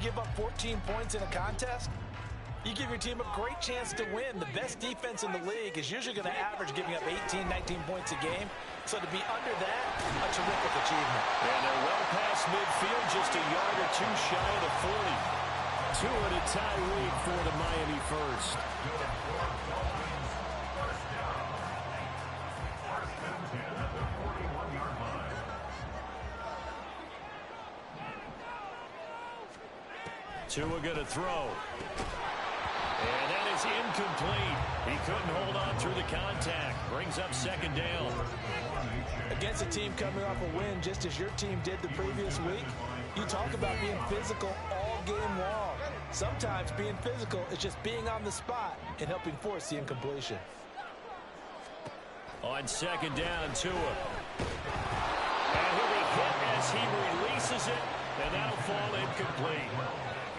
give up 14 points in a contest, you give your team a great chance to win. The best defense in the league is usually going to average giving up 18, 19 points a game. So to be under that, a terrific achievement. And they're well past midfield, just a yard or two shy of the 40. 2 in a tie lead for the Miami First. Tua going to throw. And that is incomplete. He couldn't hold on through the contact. Brings up second down. Against a team coming off a win, just as your team did the previous week, you talk about being physical all game long. Sometimes being physical is just being on the spot and helping force the incompletion. On second down, Tua. And he'll be hit as he releases it, and that'll fall incomplete.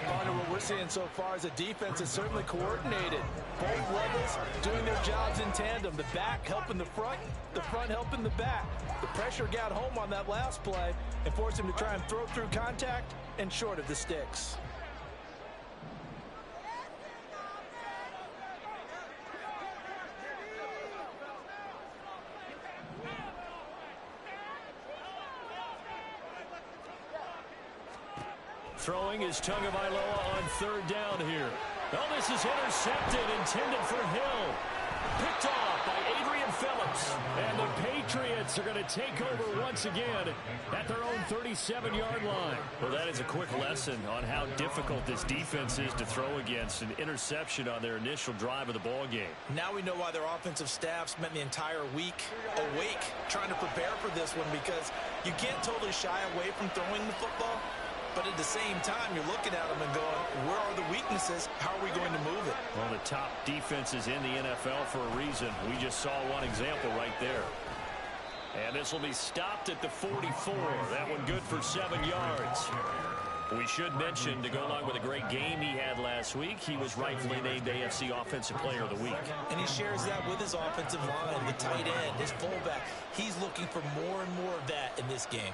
Part of what we're seeing so far is the defense is certainly coordinated. Both levels doing their jobs in tandem. The back helping the front helping the back. The pressure got home on that last play and forced him to try and throw through contact and short of the sticks. Throwing is Tagovailoa on third down here. Oh, this is intercepted, intended for Hill. Picked off by Adrian Phillips. And the Patriots are going to take over once again at their own 37-yard line. Well, that is a quick lesson on how difficult this defense is to throw against. An interception on their initial drive of the ball game. Now we know why their offensive staff spent the entire week awake trying to prepare for this one, because you can't totally shy away from throwing the football. But at the same time, you're looking at them and going, where are the weaknesses? How are we going to move it? Well, the top defenses in the NFL for a reason. We just saw one example right there. And this will be stopped at the 44. That one good for 7 yards. We should mention, to go along with a great game he had last week, he was rightfully named AFC Offensive Player of the Week. And he shares that with his offensive line, the tight end, his fullback. He's looking for more and more of that in this game.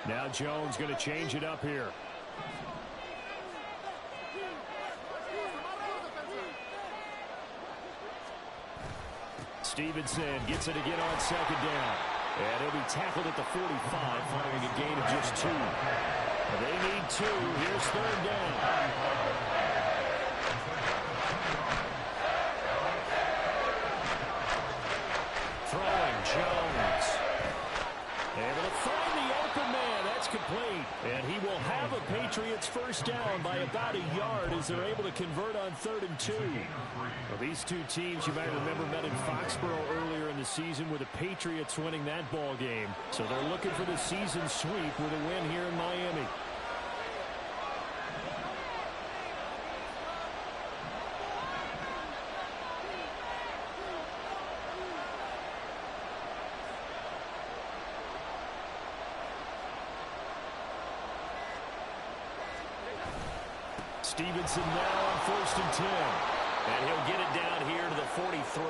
Now Jones going to change it up here. Stevenson gets it again on second down. And he'll be tackled at the 45 following a gain of just 2. They need 2. Here's third down. Throwing Jones. Able to find the open man. That's complete. And he will have a Patriots first down by about a yard as they're able to convert on 3rd and 2. Well, these two teams, you might remember, met in Foxborough earlier in the season with the Patriots winning that ball game. So they're looking for the season sweep with a win here in Miami. Stevenson now on 1st and 10. And he'll get it down here to the 43.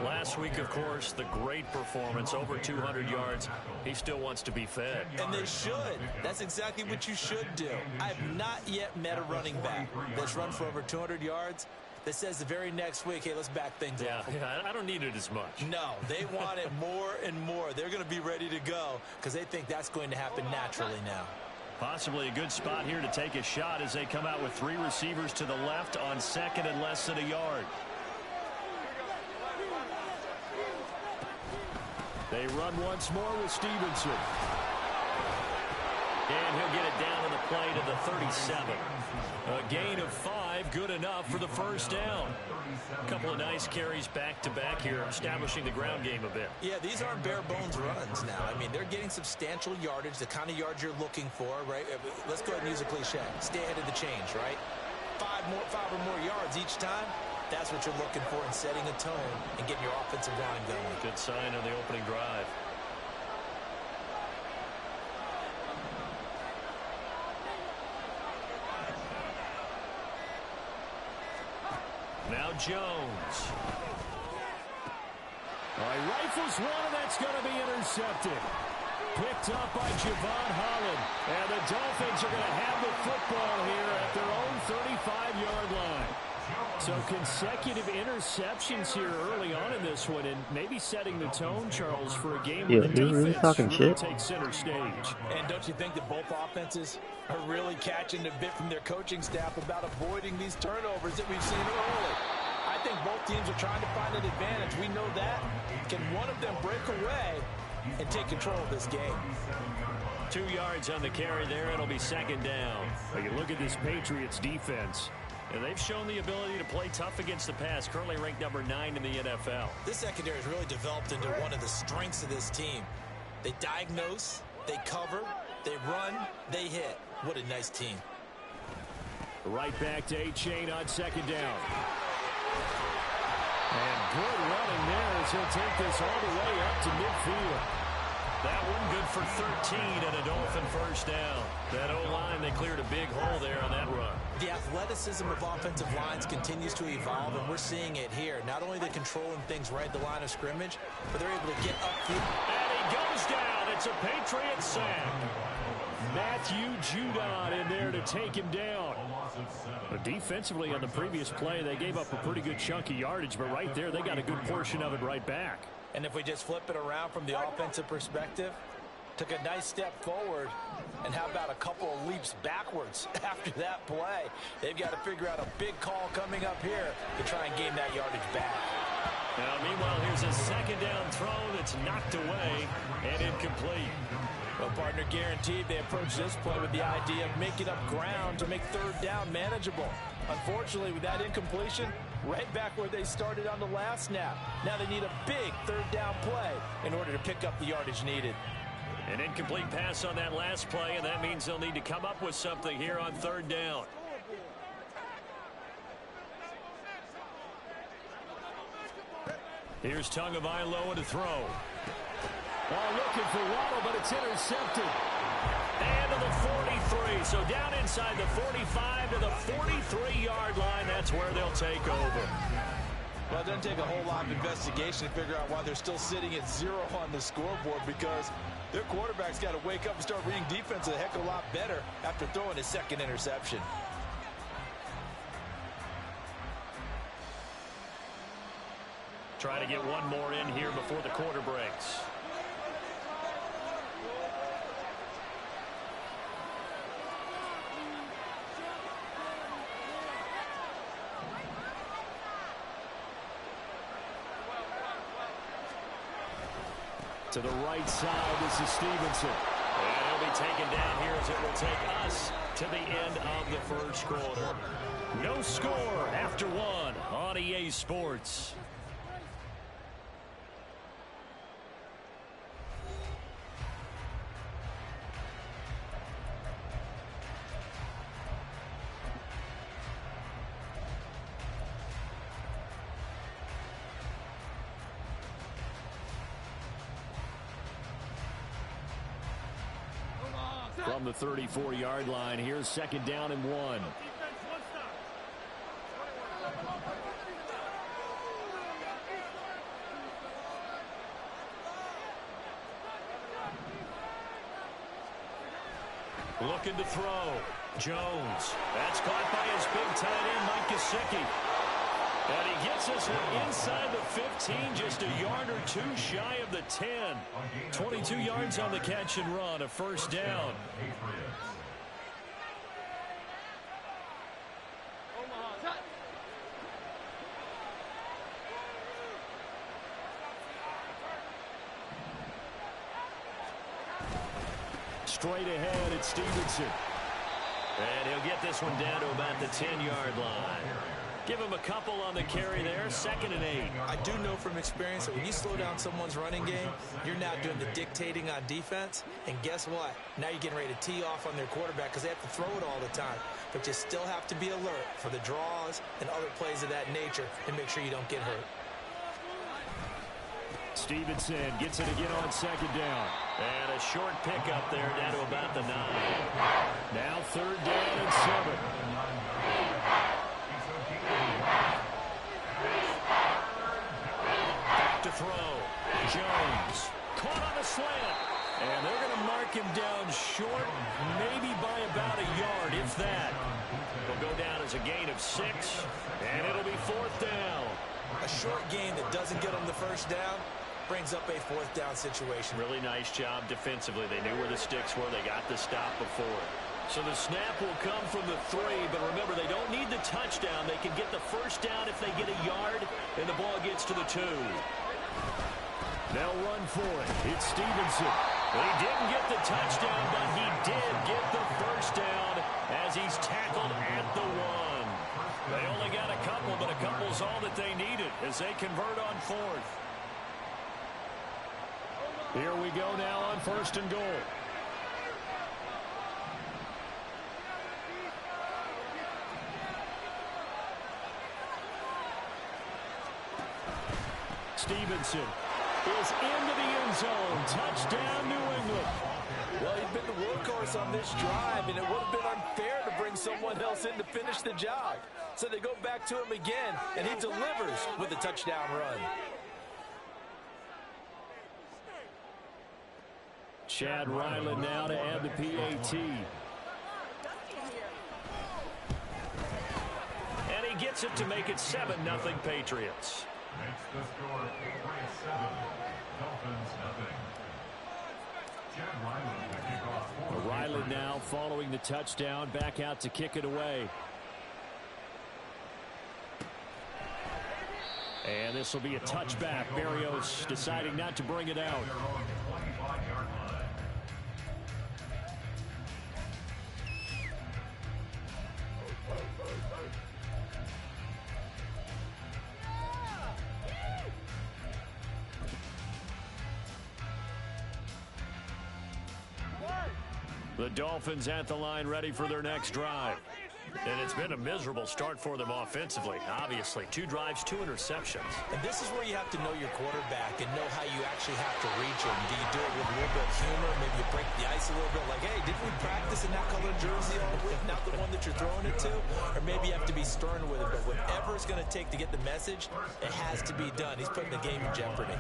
Last week, of course, the great performance, over 200 yards. He still wants to be fed. And they should. That's exactly what you should do. I have not yet met a running back that's run for over 200 yards that says the very next week, hey, let's back things up. Yeah, I don't need it as much. No, they want it more and more. They're going to be ready to go because they think that's going to happen naturally now. Possibly a good spot here to take a shot as they come out with 3 receivers to the left on 2nd and less than a yard. They run once more with Stevenson. And he'll get it down to the play to the 37. A gain of 5, good enough for the first down. A couple of nice carries back-to-back here, establishing the ground game a bit. Yeah, these aren't bare-bones runs now. I mean, they're getting substantial yardage, the kind of yards you're looking for, right? Let's go ahead and use a cliche. Stay ahead of the change, right? 5 or more yards each time. That's what you're looking for in setting a tone and getting your offensive line going. Good sign on the opening drive. Now Jones. All right, rifles one, and that's going to be intercepted. picked up by Javon Holland. And the Dolphins are going to have the football here at their own 35-yard line. So consecutive interceptions here early on in this one, and maybe setting the tone, Charles, for a game where the defense really takes center stage. And don't you think that both offenses are really catching a bit from their coaching staff about avoiding these turnovers that we've seen early? I think both teams are trying to find an advantage. We know that. Can one of them break away and take control of this game? 2 yards on the carry there. It'll be second down. But you look at this Patriots defense, and they've shown the ability to play tough against the pass, currently ranked number 9 in the NFL. This secondary has really developed into one of the strengths of this team. They diagnose, they cover, they run, they hit. What a nice team. Right back to A-Chain on second down. And good running there as he'll take this all the way up to midfield. That one good for 13 and a Dolphin first down. That O-line, they cleared a big hole there on that run. The athleticism of offensive lines continues to evolve, and we're seeing it here. Not only are they controlling things right at the line of scrimmage, but they're able to get upfield. And he goes down. It's a Patriot sack. Matthew Judon in there to take him down. But defensively on the previous play, they gave up a pretty good chunk of yardage, but right there, they got a good portion of it right back. And if we just flip it around from the offensive perspective, took a nice step forward, and how about a couple of leaps backwards after that play? They've got to figure out a big call coming up here to try and gain that yardage back. Now, meanwhile, here's a second down throw that's knocked away and incomplete. Well, partner, guaranteed they approach this play with the idea of making up ground to make third down manageable. Unfortunately, with that incompletion, right back where they started on the last snap. Now they need a big third down play in order to pick up the yardage needed. An incomplete pass on that last play, and that means they'll need to come up with something here on third down. Here's Tagovailoa to throw. Oh, looking for Waddle, but it's intercepted. And to the 43. So down inside the 45 to the 43-yard line. That's where they'll take over. Well, it doesn't take a whole lot of investigation to figure out why they're still sitting at 0 on the scoreboard, because their quarterback's got to wake up and start reading defense a heck of a lot better after throwing his second interception. Try to get one more in here before the quarter breaks. To the right side, this is Stevenson. And he'll be taken down here as it will take us to the end of the first quarter. No score after one on EA Sports. From the 34-yard line, here's second down and 1. Looking to throw. Jones. That's caught by his big tight end, Mike Gesicki. And he gets us inside the 15, just a yard or two shy of the 10. 22 yards on the catch and run, a first down. Straight ahead, it's Stevenson. And he'll get this one down to about the 10-yard line. Give him a couple on the carry there, 2nd and 8. I do know from experience that when you slow down someone's running game, you're now doing the dictating on defense. And guess what? Now you're getting ready to tee off on their quarterback because they have to throw it all the time. But you still have to be alert for the draws and other plays of that nature and make sure you don't get hurt. Stevenson gets it again on second down. And a short pickup there down to about the 9. Now third down and 7. Back to throw. Jones caught on a slant. And they're going short, maybe by about a yard, if that. It'll go down as a gain of 6, and it'll be 4th down. A short gain that doesn't get them the first down brings up a 4th down situation. Really nice job defensively. They knew where the sticks were. They got the stop before. So the snap will come from the 3, but remember, they don't need the touchdown. They can get the first down if they get a yard, and the ball gets to the 2. They'll run for it. It's Stevenson. He didn't get the touchdown, but he did get the first down as he's tackled at the 1. They only got a couple, but a couple's all that they needed as they convert on 4th. Here we go now on 1st and goal. Stevenson is into the end zone. Touchdown, New England. Well, he's been the workhorse on this drive, and it would have been unfair to bring someone else in to finish the job. So they go back to him again, and he delivers with a touchdown run. Chad Ryland now to add the PAT. And he gets it to make it 7-0 Patriots. Makes the score Patriots 7, Dolphins nothing. Chad Ryland to kick off. Ryland now following the touchdown, back out to kick it away. And this will be a touchback. Berrios deciding not to bring it out. The Dolphins at the line ready for their next drive. And it's been a miserable start for them offensively. Obviously, 2 drives, 2 interceptions. And this is where you have to know your quarterback and know how you actually have to reach him. Do you do it with a little bit of humor? Maybe you break the ice a little bit. Like, hey, didn't we practice in that color jersey all week? Not the one that you're throwing it to? Or maybe you have to be stern with it. But whatever it's going to take to get the message, it has to be done. He's putting the game in jeopardy.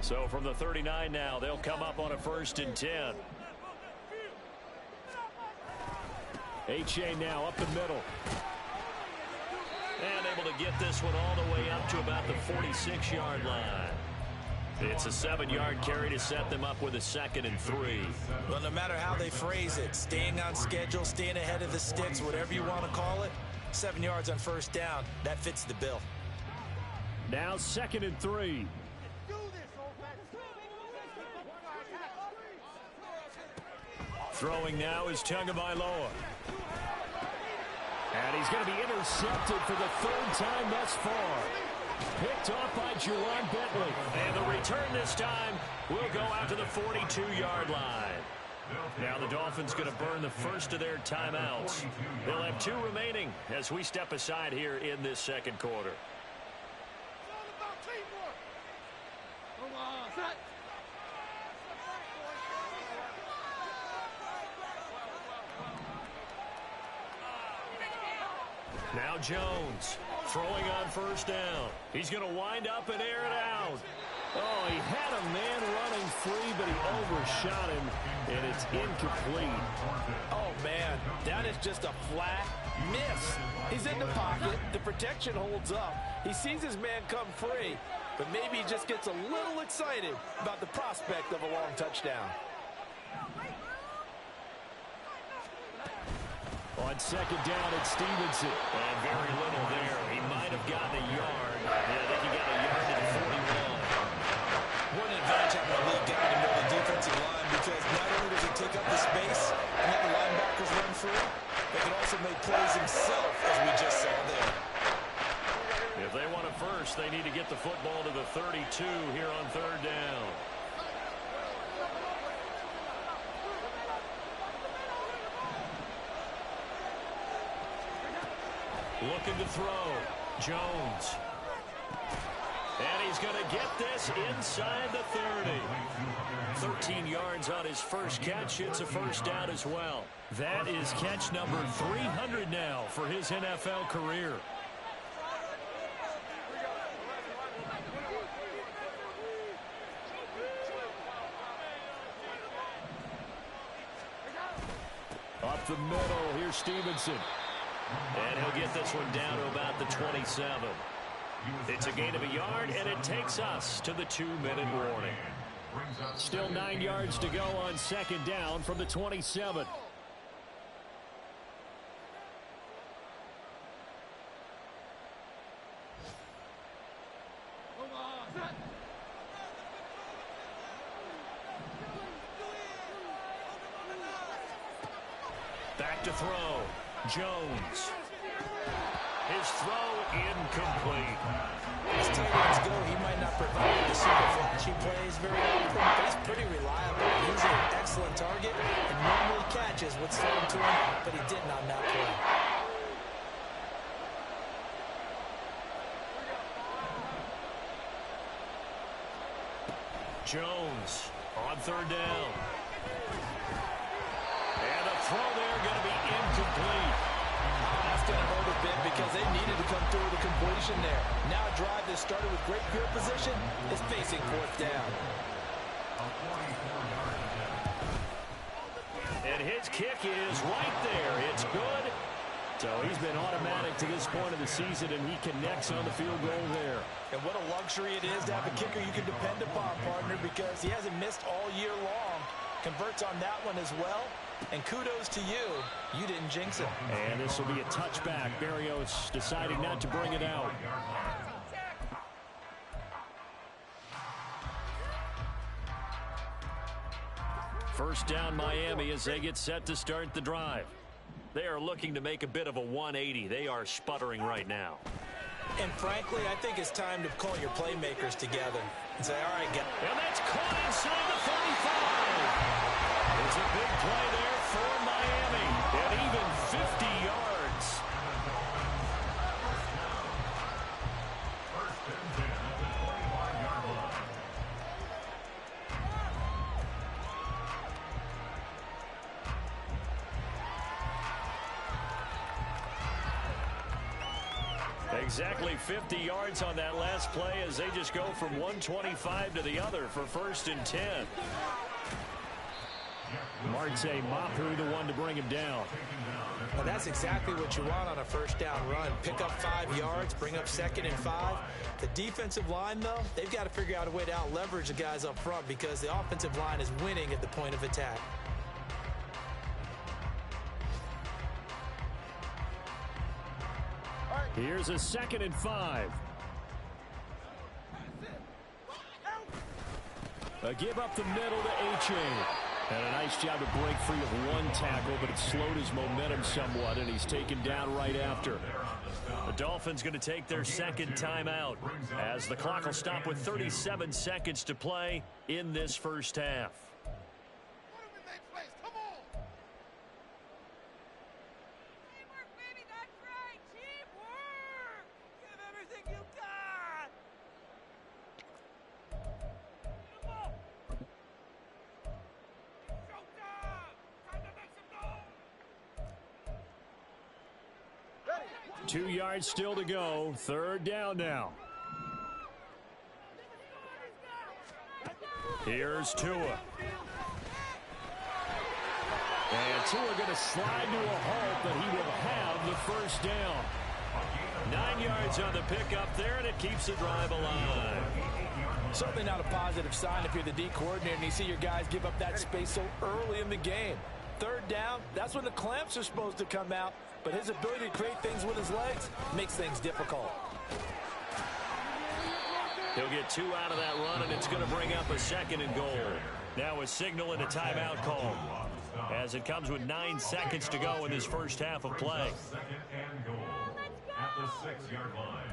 So from the 39 now, they'll come up on a 1st and 10. H.A. now up the middle. And able to get this one all the way up to about the 46-yard line. It's a 7-yard carry to set them up with a 2nd and 3. Well, no matter how they phrase it, staying on schedule, staying ahead of the sticks, whatever you want to call it, 7 yards on 1st down, that fits the bill. Now 2nd and 3. Throwing now is Tagovailoa. And he's going to be intercepted for the 3rd time thus far. Picked off by Juwan Bentley. And the return this time will go out to the 42-yard line. Now the Dolphins going to burn the first of their timeouts. They'll have 2 remaining as we step aside here in this 2nd quarter. Now Jones throwing on 1st down. He's going to wind up and air it out. Oh, he had a man running free, but he overshot him, and it's incomplete. Oh, man, that is just a flat miss. He's in the pocket. The protection holds up. He sees his man come free, but maybe he just gets a little excited about the prospect of a long touchdown. On 2nd down, it's Stevenson. And very little there. He might have gotten a yard. Yeah, I think he got a yard to the 41. What an advantage having a lead guy to know the defensive line, because not only does he take up the space and have the linebackers run free, but can also make plays himself, as we just saw there. If they want a first, they need to get the football to the 32 here on 3rd down. Looking to throw. Jones. And he's going to get this inside the 30. 13 yards on his first catch. It's a 1st down as well. That is catch number 300 now for his NFL career. the middle. Here's Stevenson. And he'll get this one down to about the 27. It's a gain of a yard, and it takes us to the 2-minute warning. Still 9 yards to go on second down from the 27. Back to throw. Jones. His throw incomplete. As tight ends go, he might not provide the super flashy plays very often, but he's pretty reliable. He's an excellent target and normally catches what's thrown to him, but he didn't on that play. Jones on third down. And a throw there going to be incomplete. That's going to hurt a bit because they needed to come through with a completion there. Now a drive that started with great field position is facing fourth down. And his kick is right there. It's good. So he's been automatic to this point of the season, and he connects on the field goal there. And what a luxury it is to have a kicker you can depend upon, partner, because he hasn't missed all year long. Converts on that one as well. And kudos to you. You didn't jinx it. And this will be a touchback. Berrios deciding not to bring it out. First down Miami as they get set to start the drive. They are looking to make a bit of a 180. They are sputtering right now. And frankly, I think it's time to call your playmakers together and say, all right, guys. And that's caught inside the 35. It's a big play there for Miami. And even 50 yards. First and 10 at the 25-yard line. Exactly 50 yards on that last play as they just go from 125 to the other for first and 10. Marte Mapu, the one to bring him down. Well, that's exactly what you want on a first down run. Pick up 5 yards, bring up second and 5. The defensive line, though, they've got to figure out a way to out-leverage the guys up front because the offensive line is winning at the point of attack. Here's a second and 5. A give up the middle to H.A. And a nice job to break free of one tackle, but it slowed his momentum somewhat, and he's taken down right after. The Dolphins going to take their second timeout as the clock will stop with 37 seconds to play in this first half. Two yards still to go. Third down now. Here's Tua. And Tua going to slide to a halt, but he will have the first down. 9 yards on the pickup there, and it keeps the drive alive. Certainly not a positive sign if you're the D coordinator and you see your guys give up that space so early in the game. Third down, that's when the clamps are supposed to come out, but his ability to create things with his legs makes things difficult. He'll get 2 out of that run, and it's going to bring up a second and goal. Now a signal and a timeout call as it comes with 9 seconds to go in this first half of play. Second and goal at the 6-yard line.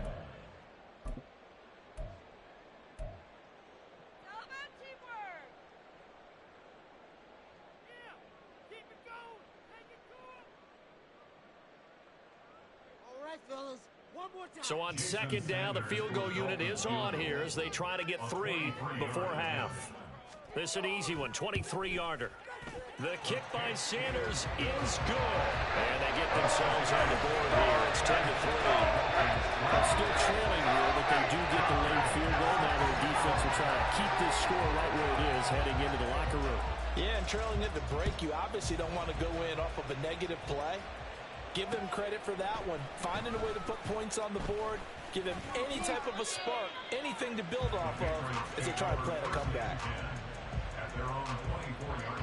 So on second down, the field goal unit is on here as they try to get 3 before half. This is an easy one, 23-yarder. The kick by Sanders is good. And they get themselves on the board here. It's 10-3. They're still trailing here, but they do get the late field goal. Now their defense will try to keep this score right where it is heading into the locker room. Yeah, and trailing at the break, you obviously don't want to go in off of a negative play. Give them credit for that one. Finding a way to put points on the board, give them any type of a spark, anything to build off of as they try to plan a comeback. At their own 24-yard line.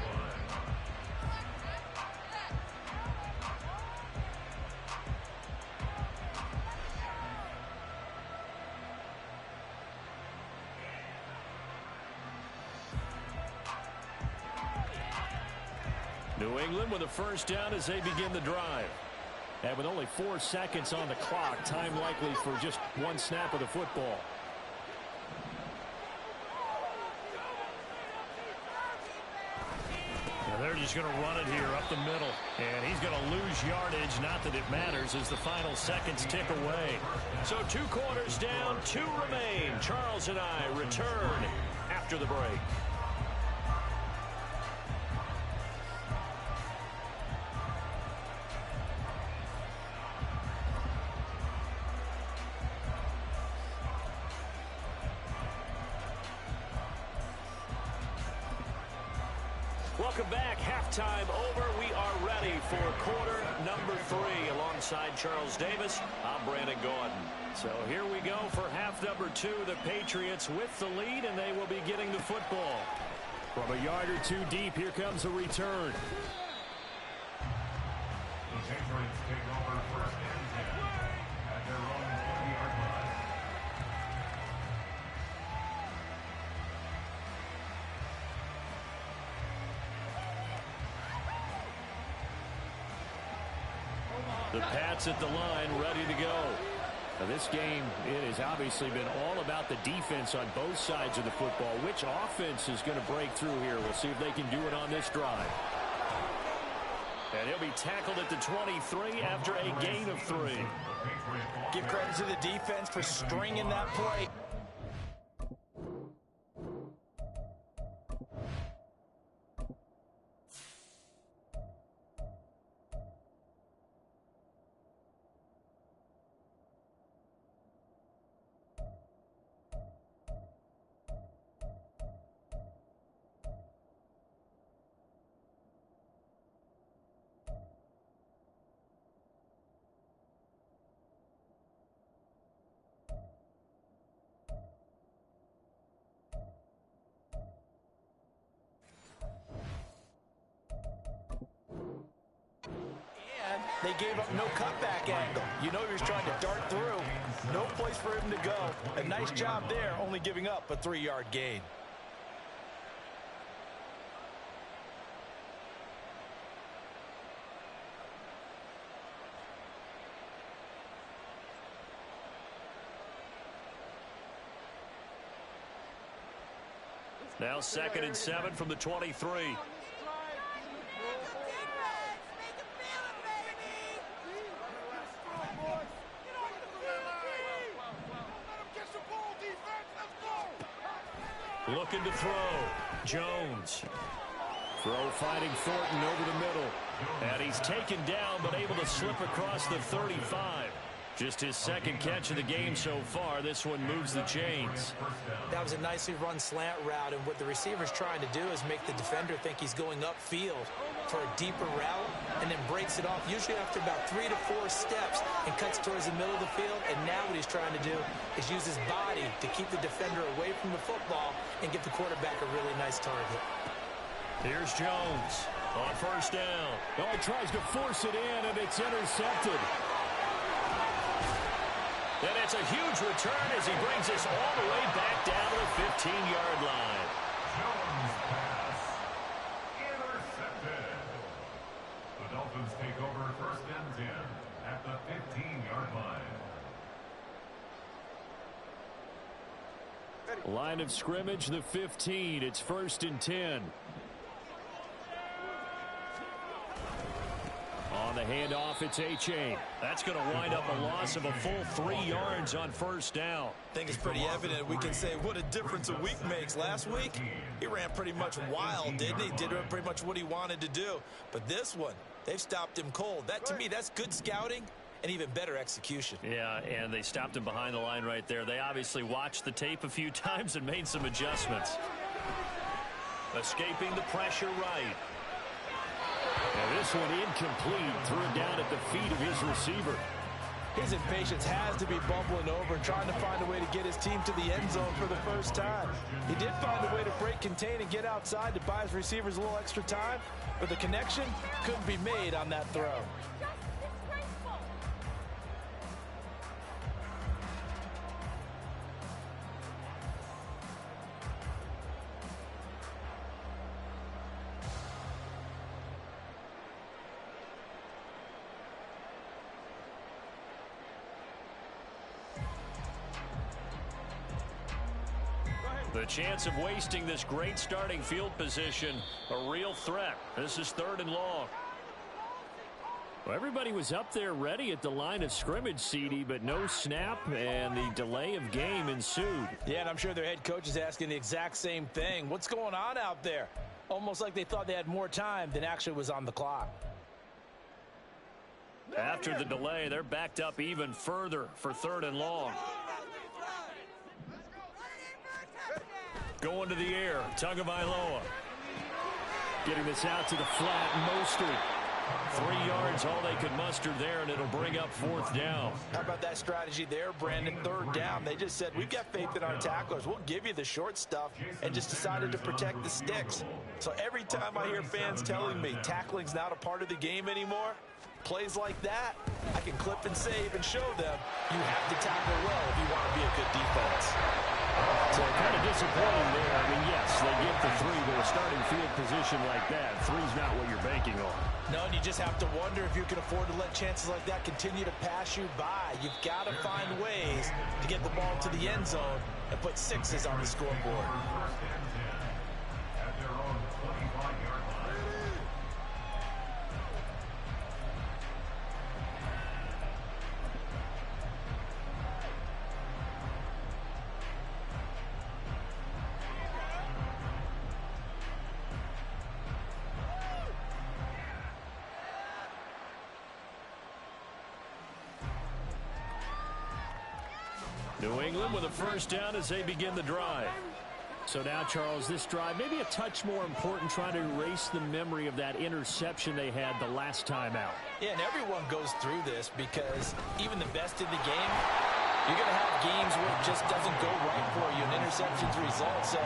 New England with a first down as they begin the drive. And with only 4 seconds on the clock, time likely for just one snap of the football. And they're just going to run it here up the middle. And he's going to lose yardage. Not that it matters as the final seconds tick away. So 2 quarters down, 2 remain. Charles and I return after the break. Welcome back. Halftime over. We are ready for quarter number 3. Alongside Charles Davis, I'm Brandon Gordon. So here we go for half number 2. The Patriots with the lead, and they will be getting the football. From a yard or 2 deep, here comes a return. The Patriots take over first and 10 at their own 20-yard line. The Pats at the line, ready to go. Now this game, it has obviously been all about the defense on both sides of the football. Which offense is going to break through here? We'll see if they can do it on this drive. And he'll be tackled at the 23 after a gain of 3. Give credit to the defense for stringing that play. They gave up no cutback angle. You know he was trying to dart through. No place for him to go. A nice job there, only giving up a 3-yard gain. Now 2nd and 7 from the 23. Looking to throw. Jones. Throw fighting Thornton over the middle. And he's taken down but able to slip across the 35. Just his 2nd catch of the game so far. This one moves the chains. That was a nicely run slant route, and what the receiver's trying to do is make the defender think he's going upfield for a deeper route, and then breaks it off, usually after about 3 to 4 steps, and cuts towards the middle of the field. And now what he's trying to do is use his body to keep the defender away from the football and give the quarterback a really nice target. Here's Jones on first down. Oh, he tries to force it in, and it's intercepted. And it's a huge return as he brings us all the way back down to the 15-yard line. Jones pass intercepted. The Dolphins take over first and 10 at the 15-yard line. Line of scrimmage, the 15. It's 1st and 10. On the handoff, it's A-Chain. That's going to wind up a loss of a full 3 yards on first down. I think it's pretty evident. We can say what a difference a week makes. Last week, he ran pretty much wild, didn't he? Did pretty much what he wanted to do. But this one, they've stopped him cold. That, to me, that's good scouting and even better execution. Yeah, and they stopped him behind the line right there. They obviously watched the tape a few times and made some adjustments. Escaping the pressure right. And this one incomplete. Threw it down at the feet of his receiver. His impatience has to be bubbling over, trying to find a way to get his team to the end zone for the first time. He did find a way to break contain and get outside to buy his receivers a little extra time, but the connection couldn't be made on that throw. The chance of wasting this great starting field position, a real threat. This is 3rd and long. Well, everybody was up there ready at the line of scrimmage, CD, but no snap, and the delay of game ensued. Yeah, and I'm sure their head coach is asking the exact same thing. What's going on out there? Almost like they thought they had more time than actually was on the clock. After the delay, they're backed up even further for 3rd and long. Going to the air, Tagovailoa. Getting this out to the flat, Mostert. 3 yards, all they could muster there, and it'll bring up 4th down. How about that strategy there, Brandon? 3rd down. They just said, we've got faith in our tacklers. We'll give you the short stuff, and just decided to protect the sticks. So every time I hear fans telling me tackling's not a part of the game anymore, plays like that, I can clip and save and show them you have to tackle well if you want to be a good defense. So kind of disappointing there. I mean, yes, they get the 3, but a starting field position like that, 3's not what you're banking on. No, and you just have to wonder if you can afford to let chances like that continue to pass you by. You've got to find ways to get the ball to the end zone and put 6s on the scoreboard. At their own 25-yard line. New England with a 1st down as they begin the drive. So now, Charles, this drive maybe a touch more important, trying to erase the memory of that interception they had the last time out. Yeah, and everyone goes through this because even the best in the game, you're going to have games where it just doesn't go right for you, and interceptions result. So,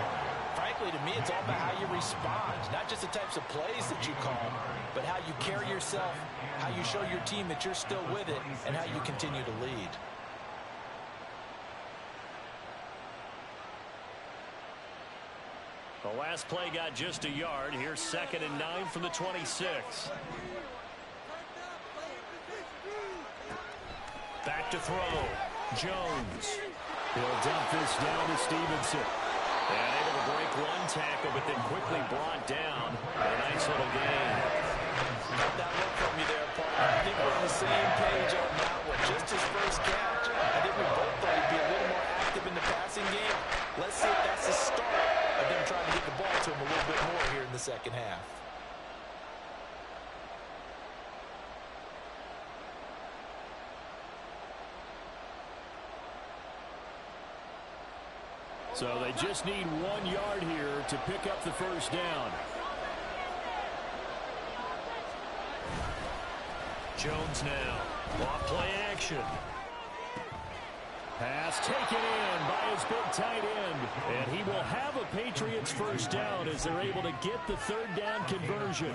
frankly, to me, it's all about how you respond, not just the types of plays that you call, but how you carry yourself, how you show your team that you're still with it, and how you continue to lead. The last play got just a yard. Here's 2nd and 9 from the 26. Back to throw. Jones. He'll dump this down to Stevenson. And able to break one tackle, but then quickly brought down. A nice little gain. Got that look from you there, partner. I think we're on the same page on that one. Just his first catch. I think we both thought he'd be a little more active in the passing game. Let's see if that's the start of them trying to get the ball to him a little bit more here in the second half. So they just need 1 yard here to pick up the 1st down. Jones now. Off play action. Pass taken in by his big tight end. And he will have a Patriots 1st down as they're able to get the 3rd down conversion.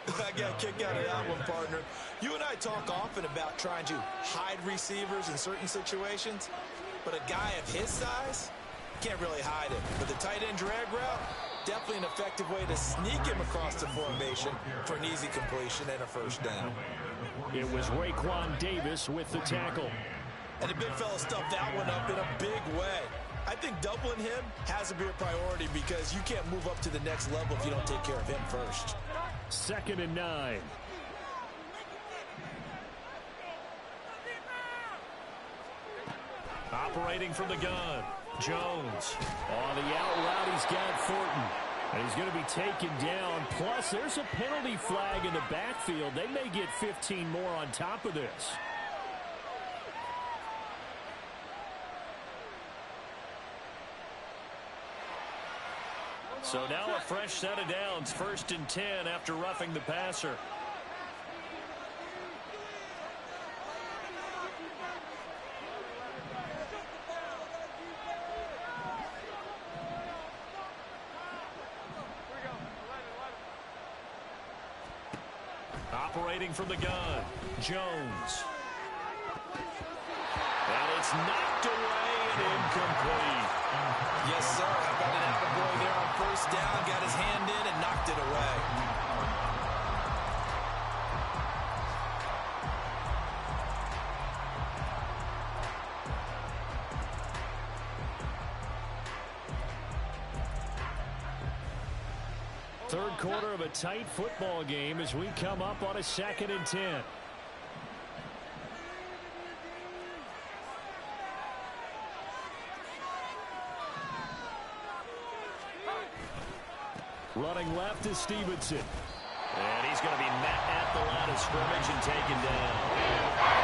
I got a kick out of that one, partner. You and I talk often about trying to hide receivers in certain situations, but a guy of his size can't really hide him. But the tight end drag route, definitely an effective way to sneak him across the formation for an easy completion and a 1st down. It was Raekwon Davis with the tackle. And the big fella stuffed that one up in a big way. I think doubling him has to be a priority because you can't move up to the next level if you don't take care of him first. 2nd and 9. Operating from the gun. Jones. On the out route, he's got Thornton. And he's going to be taken down. Plus, there's a penalty flag in the backfield. They may get 15 more on top of this. So now a fresh set of downs, 1st and 10 after roughing the passer. Operating from the gun, Jones. And it's knocked away and incomplete. Yes, sir. How about an attaboy there on 1st down? Got his hand in and knocked it away. Third quarter of a tight football game as we come up on a 2nd and 10. Running left is Stevenson. And he's going to be met at the line of scrimmage and taken down.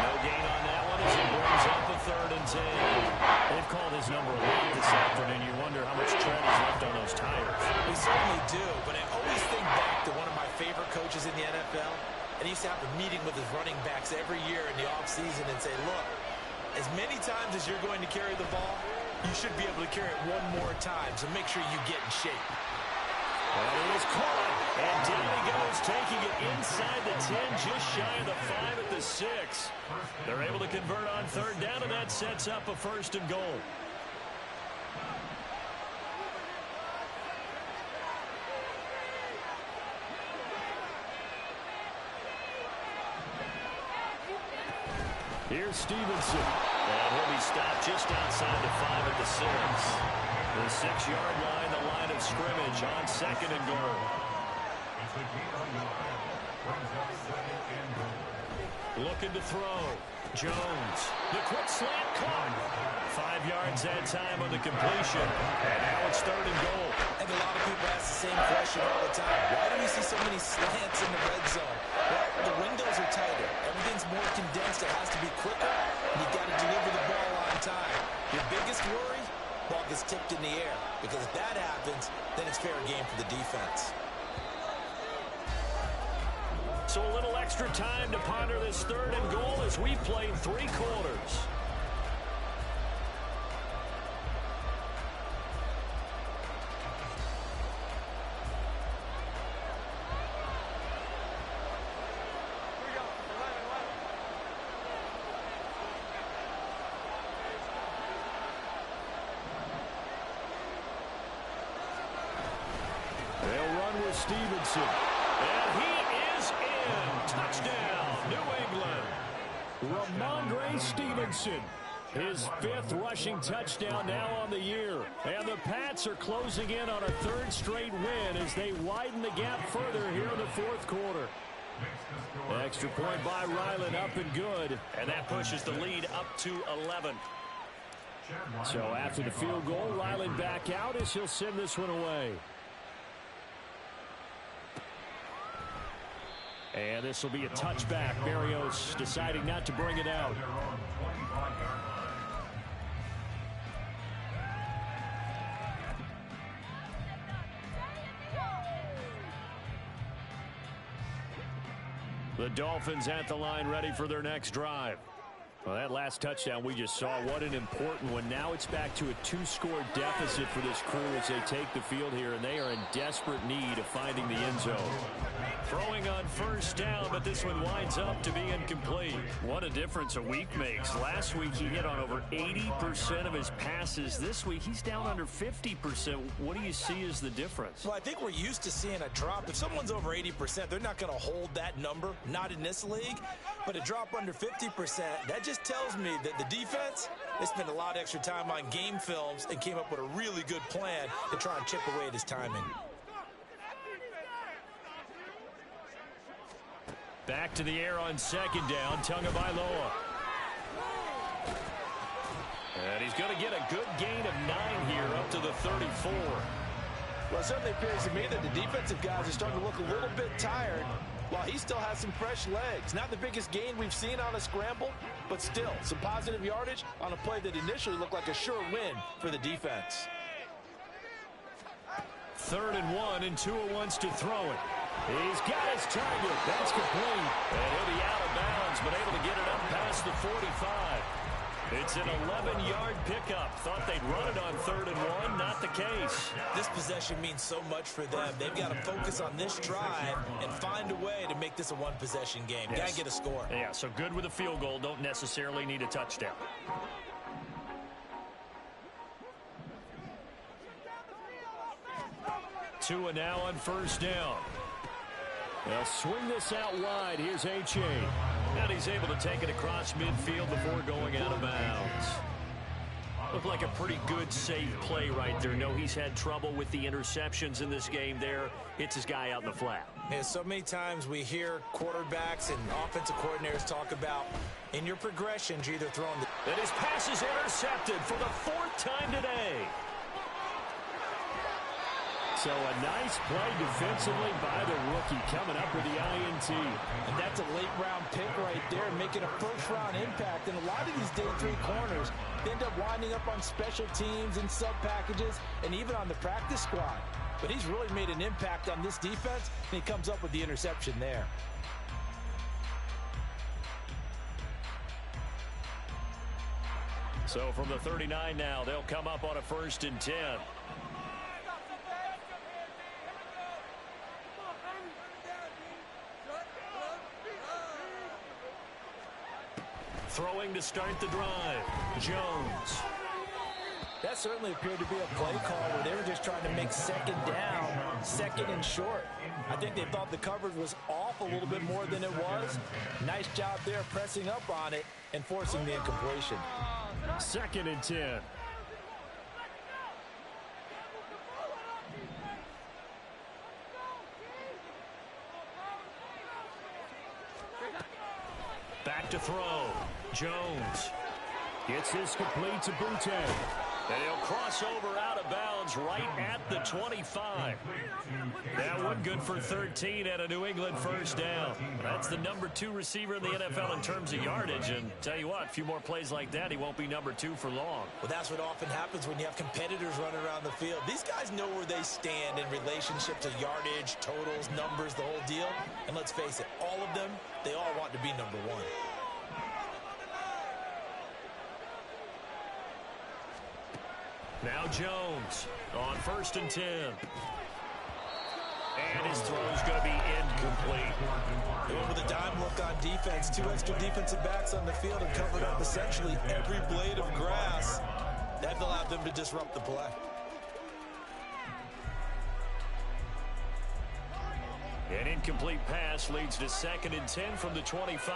No gain on that one as he brings up a 3rd and 10. They've called his number a lot this afternoon. You wonder how much tread is left on those tires. We certainly do, but I always think back to one of my favorite coaches in the NFL, and he used to have a meeting with his running backs every year in the offseason and say, look, as many times as you're going to carry the ball, you should be able to carry it one more time, so make sure you get in shape. And he is caught, and down he goes, taking it inside the 10, just shy of the 5 at the 6. They're able to convert on 3rd down, and that sets up a 1st and goal. Here's Stevenson. And he'll be stopped just outside the 5 at the 6. The 6-yard line, the line of scrimmage on 2nd and goal. Looking to throw. Jones. The quick slant caught. 5 yards that time on the completion. And now it's 3rd and goal. I think a lot of people ask the same question all the time. Why do we see so many slants in the red zone? Well, the windows are tighter. Everything's more condensed. It has to be quicker. And you've got to deliver the ball on time. Your biggest worry? Ball gets tipped in the air. Because if that happens, then it's fair game for the defense. So a little extra time to ponder this 3rd and goal as we've played 3 quarters. They'll run with Stevenson. And he is in. Touchdown, New England. Ramondre Stevenson. His 5th rushing touchdown now on the year. And the Pats are closing in on a 3rd straight win as they widen the gap further here in the 4th quarter. Extra point by Ryland, up and good. And that pushes the lead up to 11. So after the field goal, Ryland back out as he'll send this one away. And this will be a touchback. Berrios deciding not to bring it out. The Dolphins at the line ready for their next drive. Well, that last touchdown we just saw, what an important one. Now it's back to a 2-score deficit for this crew as they take the field here, and they are in desperate need of finding the end zone. Throwing on 1st down, but this one winds up to be incomplete. What a difference a week makes. Last week he hit on over 80% of his passes. This week he's down under 50%. What do you see as the difference? Well, I think we're used to seeing a drop. If someone's over 80%, they're not going to hold that number, not in this league. But a drop under 50%, that just tells me that the defense, they spent a lot of extra time on game films and came up with a really good plan to try and chip away at his timing. Back to the air on 2nd down, Tagovailoa. And he's going to get a good gain of 9 here up to the 34. Well, it certainly appears to me that the defensive guys are starting to look a little bit tired while he still has some fresh legs. Not the biggest gain we've seen on a scramble, but still some positive yardage on a play that initially looked like a sure win for the defense. 3rd and 1, and Tua wants to throw it. He's got his target. That's complete. And he'll be out of bounds, but able to get it up past the 45. It's an 11-yard pickup. Thought they'd run it on 3rd and 1. Not the case. This possession means so much for them. They've got to focus on this drive and find a way to make this a one-possession game. Yes. Got to get a score. Yeah, so good with a field goal. Don't necessarily need a touchdown. Tua now on 1st down. They'll swing this out wide. Here's H.A. And he's able to take it across midfield before going out of bounds. Looked like a pretty good, safe play right there. No, he's had trouble with the interceptions in this game there. Hits his guy out in the flat. Yeah, so many times we hear quarterbacks and offensive coordinators talk about in your progressions, you're either throwing the... And his pass is intercepted for the 4th time today. So a nice play defensively by the rookie coming up with the INT. And that's a late-round pick right there, making a first-round impact. And a lot of these day 3 corners end up winding up on special teams and sub-packages and even on the practice squad. But he's really made an impact on this defense, and he comes up with the interception there. So from the 39 now, they'll come up on a 1st and 10. Throwing to start the drive. Jones. That certainly appeared to be a play call where they were just trying to make 2nd down, 2nd and short. I think they thought the coverage was off a little bit more than it was. Nice job there pressing up on it and forcing the incompletion. 2nd and 10. Back to throw. Jones gets this complete to Butte. And he'll cross over out of bounds right at the 25. That one good for 13 at a New England 1st down. That's the number 2 receiver in the NFL in terms of yardage. And tell you what, a few more plays like that, he won't be number 2 for long. Well, that's what often happens when you have competitors running around the field. These guys know where they stand in relationship to yardage, totals, numbers, the whole deal. And let's face it, all of them, they all want to be number 1. Now Jones on 1st and 10. And his throw's going to be incomplete. They went with a dime look on defense. 2 extra defensive backs on the field and covered up essentially every blade of grass. That allowed them to disrupt the play. An incomplete pass leads to 2nd and 10 from the 25.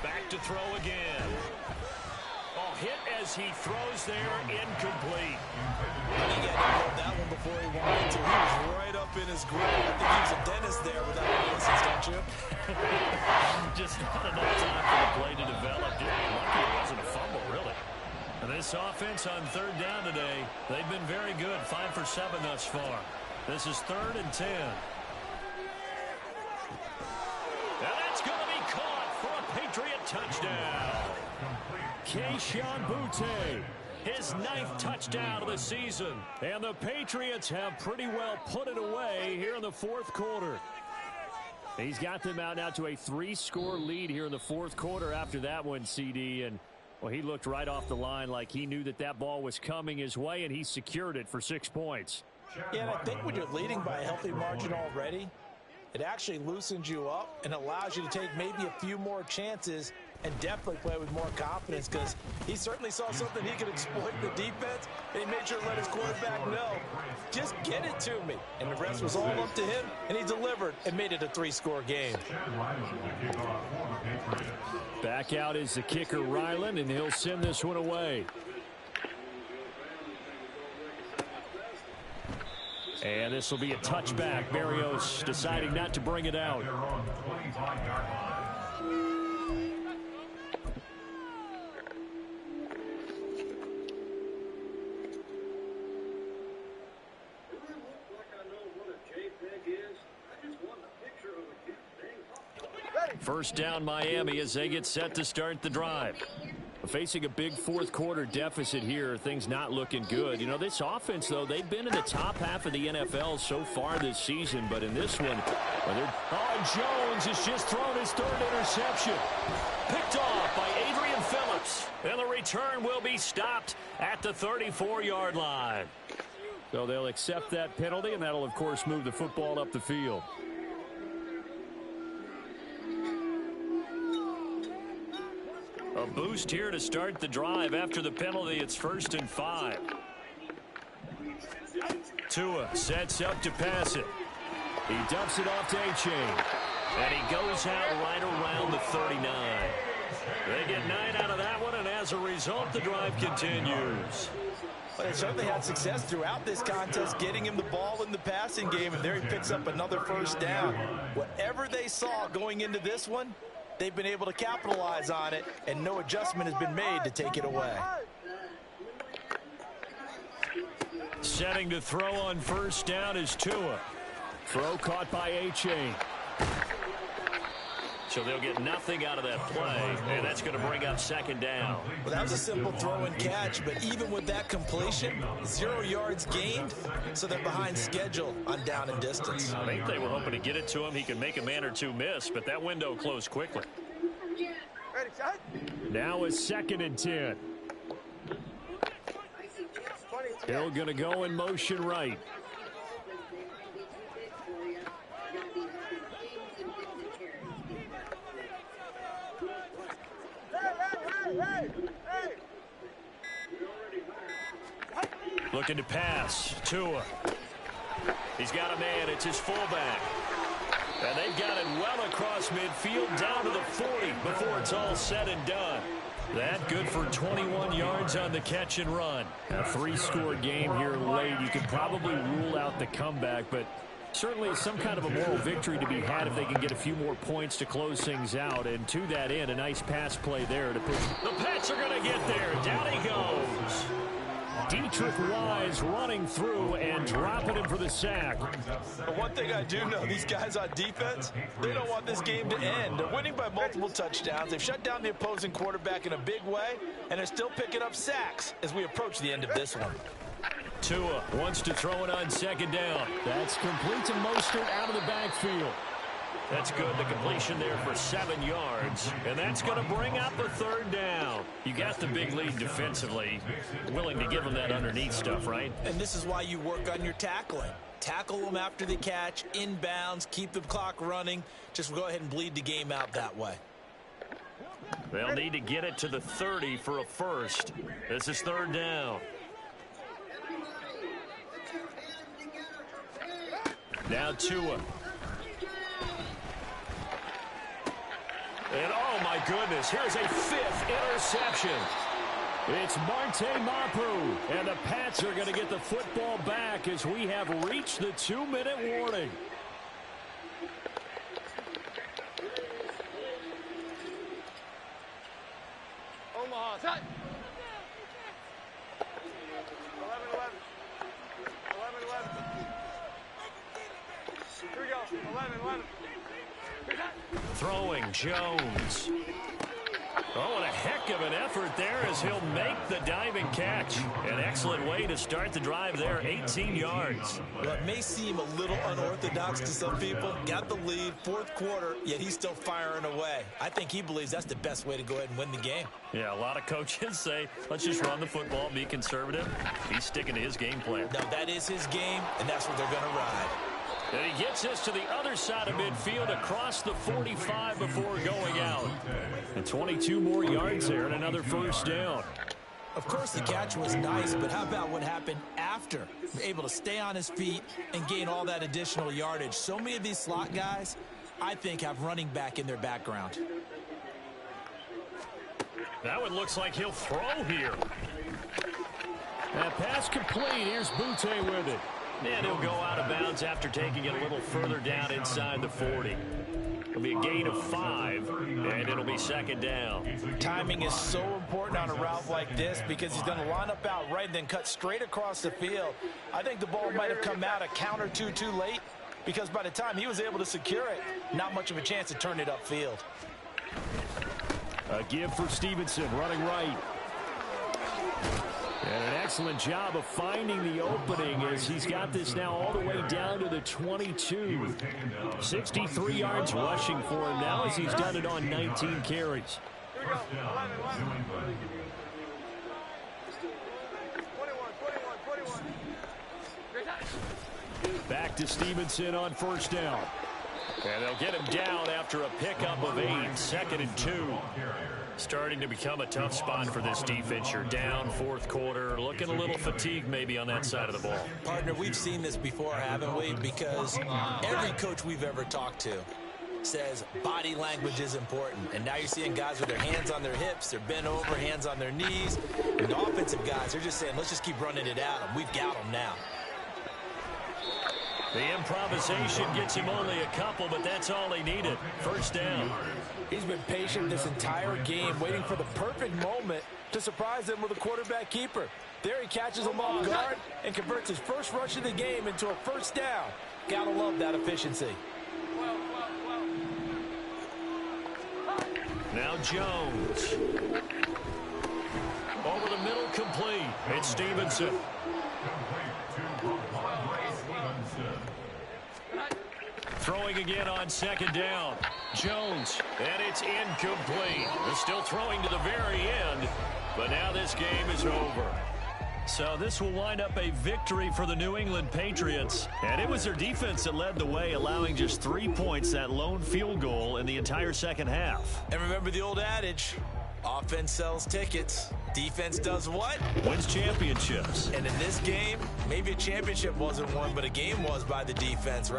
Back to throw again. Oh, hit as he throws there, incomplete. I think he had to hold that one before he wanted to. He was right up in his grill. I think he was a dentist there without a license, don't you? Just not enough time for the play to develop. Lucky it wasn't a fumble, really. And this offense on 3rd down today, they've been very good. 5 for 7 thus far. This is 3rd and 10. And that's going to be caught for a Patriot touchdown. Kayshon Boutte, his 9th touchdown of the season. And the Patriots have pretty well put it away here in the 4th quarter. He's got them out now to a 3-score lead here in the 4th quarter after that one, CD. And, well, he looked right off the line like he knew that that ball was coming his way, and he secured it for 6 points. Yeah, and I think when you're leading by a healthy margin already, it actually loosens you up and allows you to take maybe a few more chances and definitely play with more confidence, because he certainly saw something he could exploit the defense, and he made sure to let his quarterback know, just get it to me. And the rest was all up to him, and he delivered and made it a 3-score game. Back out is the kicker, Ryland, and he'll send this one away. And this will be a touchback. Berrios deciding not to bring it out. First down Miami as they get set to start the drive. Facing a big fourth-quarter deficit here, things not looking good. You know, this offense, though, they've been in the top half of the NFL so far this season, but in this one, Jones has just thrown his third interception. Picked off by Adrian Phillips, and the return will be stopped at the 34-yard line. So they'll accept that penalty, and that'll, of course, move the football up the field. A boost here to start the drive. After the penalty, it's 1st and 5. Tua sets up to pass it. He dumps it off to A-Chain. And he goes out right around the 39. They get 9 out of that one, and as a result, the drive continues. Well, they certainly had success throughout this contest, getting him the ball in the passing game, and there he picks up another first down. Whatever they saw going into this one, they've been able to capitalize on it, and no adjustment has been made to take it away. Setting to throw on first down is Tua. Throw caught by A-Chain. So they'll get nothing out of that play, and that's going to bring up 2nd down. Well, that was a simple throw and catch, but even with that completion, 0 yards gained, so they're behind schedule on down and distance. I think they were hoping to get it to him. He could make a man or two miss, but that window closed quickly. Now is 2nd and 10. Hill going to go in motion right. Looking to pass. Tua. He's got a man. It's his fullback. And they've got it well across midfield down to the 40 before it's all said and done. That good for 21 yards on the catch and run. A 3-score game here late. You could probably rule out the comeback, but certainly some kind of a moral victory to be had if they can get a few more points to close things out. And to that end, a nice pass play there to push. The Pats are going to get there. Down he goes. Dietrich Wise running through and dropping him for the sack. But one thing I do know, these guys on defense, they don't want this game to end. They're winning by multiple touchdowns. They've shut down the opposing quarterback in a big way, and they're still picking up sacks as we approach the end of this one. Tua wants to throw it on 2nd down. That's complete to Mostert out of the backfield. That's good. The completion there for 7 yards. And that's going to bring up a 3rd down. You got the big lead defensively. Willing to give them that underneath stuff, right? And this is why you work on your tackling. Tackle them after the catch, inbounds, keep the clock running. Just go ahead and bleed the game out that way. They'll need to get it to the 30 for a first. This is 3rd down. Now Tua. And oh my goodness, here's a 5th interception. It's Marte Mapu, and the Pats are going to get the football back as we have reached the 2-minute warning. Omaha, set. 11-11. Here we go, 11-11. Throwing Jones. Oh, and a heck of an effort there as he'll make the diving catch. An excellent way to start the drive there, 18 yards. Well, it may seem a little unorthodox to some people. Got the lead, 4th quarter, yet he's still firing away. I think he believes that's the best way to go ahead and win the game. Yeah, a lot of coaches say, let's just run the football, be conservative. He's sticking to his game plan. No, that is his game, and that's what they're going to ride. And he gets us to the other side of midfield across the 45 before going out. And 22 more yards there and another first down. Of course, the catch was nice, but how about what happened after? Able to stay on his feet and gain all that additional yardage. So many of these slot guys, I think, have running back in their background. That one looks like he'll throw here. That pass complete. Here's Butte with it. And he'll go out of bounds after taking it a little further down inside the 40. It'll be a gain of 5, and it'll be 2nd down. Timing is so important on a route like this because he's going to line up out right and then cut straight across the field. I think the ball might have come out a count or two too late because by the time he was able to secure it, not much of a chance to turn it upfield. A give for Stevenson, running right. And an excellent job of finding the opening as he's got this now all the way down to the 22. 63 yards rushing for him now as he's done it on 19 carries. Here we go. 11. 21. Great touch. Back to Stevenson on first down. And they'll get him down after a pickup of 8, 2nd and 2. Starting to become a tough spot for this defense. You're down fourth quarter, looking a little fatigued maybe on that side of the ball. Partner, we've seen this before, haven't we? Because every coach we've ever talked to says body language is important. And now you're seeing guys with their hands on their hips, they're bent over, hands on their knees. And the offensive guys, they're just saying, let's just keep running it at them. We've got them now. The improvisation gets him only a couple, but that's all he needed. First down. He's been patient this entire game, waiting for the perfect moment to surprise them with a quarterback keeper. There he catches him off guard and converts his first rush of the game into a first down. Gotta love that efficiency. Now Jones. Over the middle, complete. It's Stevenson. Throwing again on second down. Jones, and it's incomplete. They're still throwing to the very end, but now this game is over. So this will wind up a victory for the New England Patriots. And it was their defense that led the way, allowing just 3 points, that lone field goal in the entire second half. And remember the old adage, offense sells tickets. Defense does what? Wins championships. And in this game, maybe a championship wasn't won, but a game was by the defense, right?